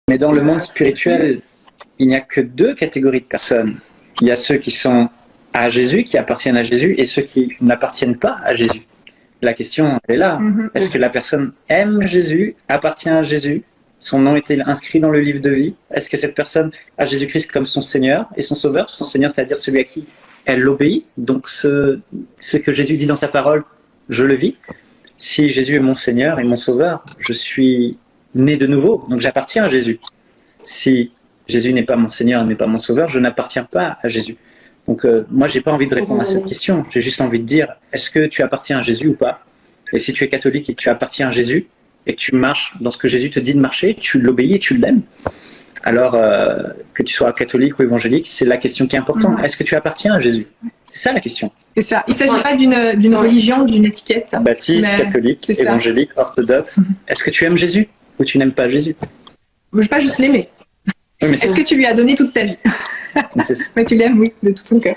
Mais dans le monde spirituel, il n'y a que deux catégories de personnes. Il y a ceux qui sont à Jésus, qui appartiennent à Jésus, et ceux qui n'appartiennent pas à Jésus. La question elle est là. Est-ce que la personne aime Jésus, appartient à Jésus? Son nom est-il inscrit dans le livre de vie? Est-ce que cette personne a Jésus-Christ comme son Seigneur et son Sauveur? Son Seigneur, c'est-à-dire celui à qui elle obéit. Donc ce que Jésus dit dans sa parole, je le vis. Si Jésus est mon Seigneur et mon Sauveur, je suis né de nouveau, donc j'appartiens à Jésus. Si Jésus n'est pas mon Seigneur, n'est pas mon Sauveur, je n'appartiens pas à Jésus. Donc moi, j'ai pas envie de répondre à cette question. J'ai juste envie de dire, est-ce que tu appartiens à Jésus ou pas? Et si tu es catholique et que tu appartiens à Jésus, et que tu marches dans ce que Jésus te dit de marcher, tu l'obéis et tu l'aimes, alors que tu sois catholique ou évangélique, c'est la question qui est importante. Est-ce que tu appartiens à Jésus? C'est ça la question. C'est ça. Il ne s'agit pas d'une religion, d'une étiquette. Baptiste, catholique, évangélique, orthodoxe. Est-ce que tu aimes Jésus ou tu n'aimes pas Jésus? Je ne veux pas juste l'aimer. Oui, est-ce que tu lui as donné toute ta vie? Mais tu l'aimes, oui, de tout ton cœur.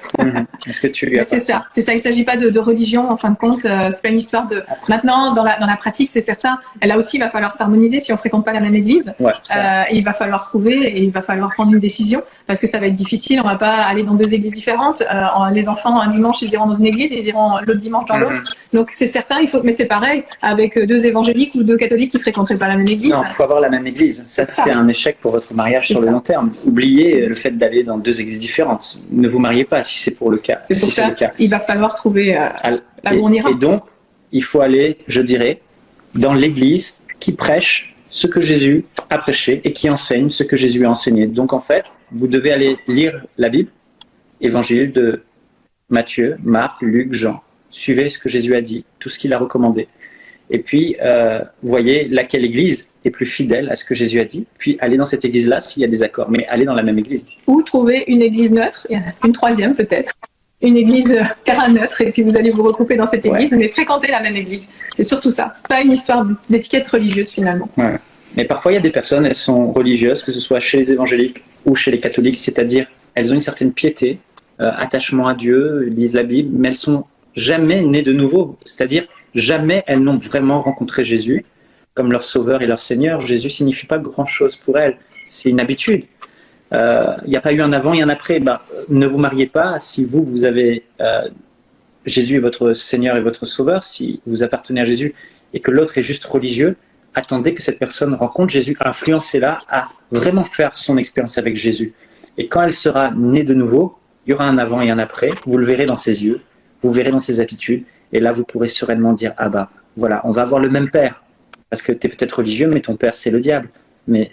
Est-ce que tu lui as c'est ça. Il ne s'agit pas de religion, en fin de compte. C'est pas une histoire de... Maintenant, dans la pratique, c'est certain. Là aussi, il va falloir s'harmoniser si on ne fréquente pas la même église. Ouais, il va falloir trouver et il va falloir prendre une décision parce que ça va être difficile. On ne va pas aller dans deux églises différentes. Les enfants, un dimanche, ils iront dans une église, ils iront l'autre dimanche dans l'autre. Donc, c'est certain, mais c'est pareil avec deux évangéliques ou deux catholiques qui ne fréquenteraient pas la même église. Non, il faut avoir la même église. Ça, c'est un échec pour votre mariage sur le long terme. Oubliez le fait d'aller dans deux églises différentes. Ne vous mariez pas si c'est pour le cas. C'est pour ça il va falloir trouver là où on ira. Et donc, il faut aller, je dirais, dans l'église qui prêche ce que Jésus a prêché et qui enseigne ce que Jésus a enseigné. Donc, en fait, vous devez aller lire la Bible, Évangile de Matthieu, Marc, Luc, Jean. Suivez ce que Jésus a dit, tout ce qu'il a recommandé. Et puis, voyez laquelle église est plus fidèle à ce que Jésus a dit, puis allez dans cette église-là s'il y a des accords, mais allez dans la même église. Ou trouver une église neutre, une troisième peut-être, une église terrain neutre, et puis vous allez vous regrouper dans cette église, mais fréquenter la même église. C'est surtout ça. C'est pas une histoire d'étiquette religieuse finalement. Ouais. Mais parfois, il y a des personnes, elles sont religieuses, que ce soit chez les évangéliques ou chez les catholiques, c'est-à-dire elles ont une certaine piété, attachement à Dieu, lisent la Bible, mais elles sont jamais nées de nouveau, c'est-à-dire jamais elles n'ont vraiment rencontré Jésus comme leur sauveur et leur Seigneur. Jésus signifie pas grand-chose pour elles, c'est une habitude. Il n'y a pas eu un avant et un après. Ne vous mariez pas si vous avez Jésus est votre Seigneur et votre Sauveur, si vous appartenez à Jésus et que l'autre est juste religieux. Attendez que cette personne rencontre Jésus, influencez-la à vraiment faire son expérience avec Jésus. Et quand elle sera née de nouveau, il y aura un avant et un après, vous le verrez dans ses yeux, vous verrez dans ses attitudes, et là vous pourrez sereinement dire, ah bah voilà, on va avoir le même père, parce que tu es peut-être religieux, mais ton père c'est le diable, mais